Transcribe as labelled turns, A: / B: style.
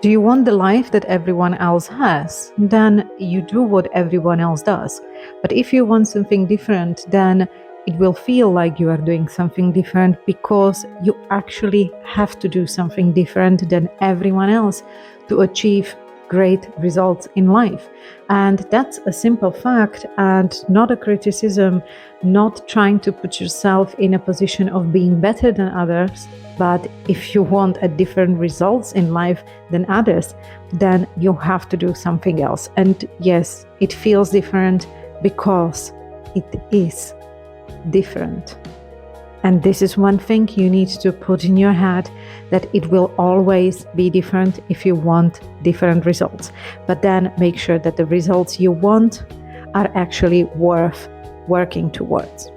A: Do you want the life that everyone else has? Then you do what everyone else does. But if you want something different, then it will feel like you are doing something different because you actually have to do something different than everyone else to achieve great results in life. And that's a simple fact and not a criticism, not trying to put yourself in a position of being better than others. But if you want a different results in life than others, then you have to do something else. And yes, it feels different because it is different. And this is one thing you need to put in your head, that it will always be different if you want different results. But then make sure that the results you want are actually worth working towards.